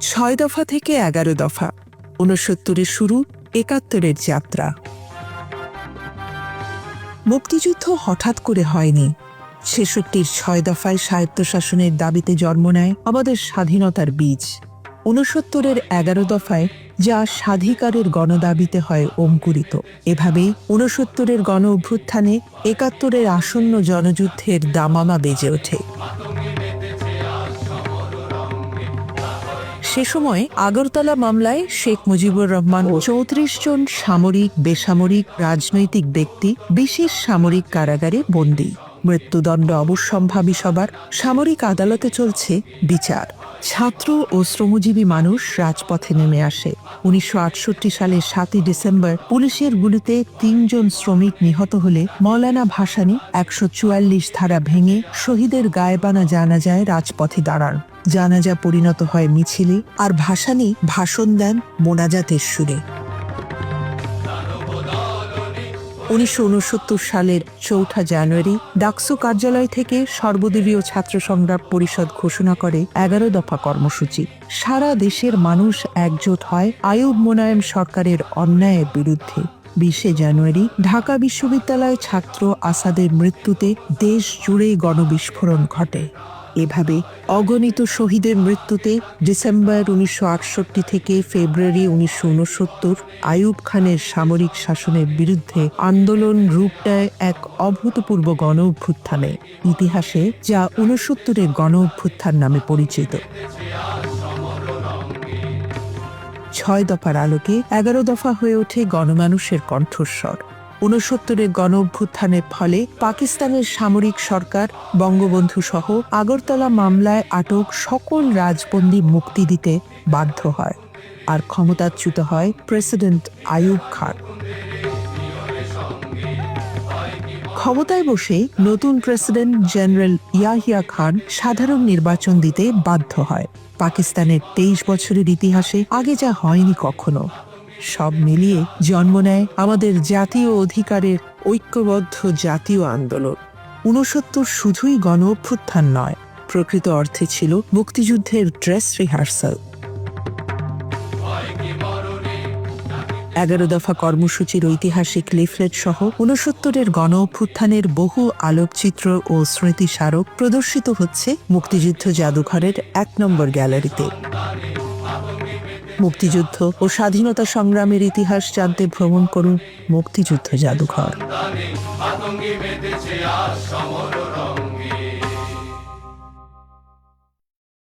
6 দফা থেকে 11 দফা, 69-এর শুরু, 71-এর যাত্রা। মুক্তিযুদ্ধ হঠাৎ করে হয়নি। 66-র 6 দফায় স্বায়ত্তশাসনের দাবিতে জন্ম নেয় আমাদের স্বাধীনতার বীজ। 69-এর 11 দফায় যা স্বাধিকারের গণদাবিতে হয় অঙ্কুরিত। এভাবেই 69-এর গণ অভ্যুত্থানে 71-এর আসন্ন জনযুদ্ধের দামামা বেজে ওঠে। সে সময় আগরতলা মামলায় শেখ মুজিবুর রহমান ও 34 জন সামরিক, বেসামরিক, রাজনৈতিক ব্যক্তি বিশেষ সামরিক কারাগারে বন্দী। মৃত্যুদণ্ড অবশ্যম্ভাবী সবার। সামরিক আদালতে চলছে বিচার। ছাত্র ও শ্রমজীবী মানুষ রাজপথে নেমে আসে। 1968 সালের 7 ডিসেম্বর পুলিশের গুলিতে 3 জন শ্রমিক নিহত হলে মওলানা ভাসানী 144 ধারা ভেঙে শহীদের গায়েবানা জানাজায় রাজপথে দাঁড়ান। জানাজা পরিণত হয় মিছিলে, আর ভাসানী ভাষণ দেন মোনাজাতের সুরে। 1969 সালের 4 জানুয়ারি ডাকসু কার্যালয় থেকে সর্বদলীয় ছাত্র সংগ্রাম পরিষদ ঘোষণা করে 11 দফা কর্মসূচি। সারা দেশের মানুষ একজোট হয় আইয়ুব মোনায়েম সরকারের অন্যায়ের বিরুদ্ধে। 20 জানুয়ারি ঢাকা বিশ্ববিদ্যালয় ছাত্র আসাদের মৃত্যুতে দেশ জুড়ে গণবিস্ফোরণ ঘটে। এভাবে অগণিত শহীদের মৃত্যুতে ডিসেম্বর 1968 থেকে ফেব্রুয়ারি 1969 আইয়ুব খানের সামরিক শাসনের বিরুদ্ধে আন্দোলন রূপ নেয় এক অভূতপূর্ব গণ অভ্যুত্থানে, ইতিহাসে যা 69-এর গণ অভ্যুত্থান নামে পরিচিত। 6 দফার আলোকে 11 দফা হয়ে ওঠে গণমানুষের কণ্ঠস্বর। 69-এর গণ অভ্যুত্থানের ফলে পাকিস্তানের সামরিক সরকার বঙ্গবন্ধু সহ আগরতলা মামলায় আটক সকল রাজবন্দী মুক্তি দিতে বাধ্য হয়, আর ক্ষমতাচ্যুত হয় প্রেসিডেন্ট আইয়ুব খান। ক্ষমতায় বসে নতুন প্রেসিডেন্ট জেনারেল ইয়াহিয়া খান সাধারণ নির্বাচন দিতে বাধ্য হয়। পাকিস্তানের 23 বছরের ইতিহাসে আগে যা হয়নি কখনো। সব মিলিয়ে জন্ম নেয় আমাদের জাতীয় অধিকারের ঐক্যবদ্ধ জাতীয় আন্দোলন। 69 শুধুই গণ অভ্যুত্থান নয়, প্রকৃত অর্থে ছিল মুক্তিযুদ্ধের ড্রেস রিহার্সাল। 11 দফা কর্মসূচির ঐতিহাসিক লিফলেট সহ 69-এর গণ অভ্যুত্থানের বহু আলোকচিত্র ও স্মৃতিস্মারক প্রদর্শিত হচ্ছে মুক্তিযুদ্ধ জাদুঘরের 1 নম্বর গ্যালারিতে। মুক্তিযুদ্ধ ও স্বাধীনতা সংগ্রামের ইতিহাস জানতে ভ্রমণ করুন মুক্তিযুদ্ধ জাদুঘর।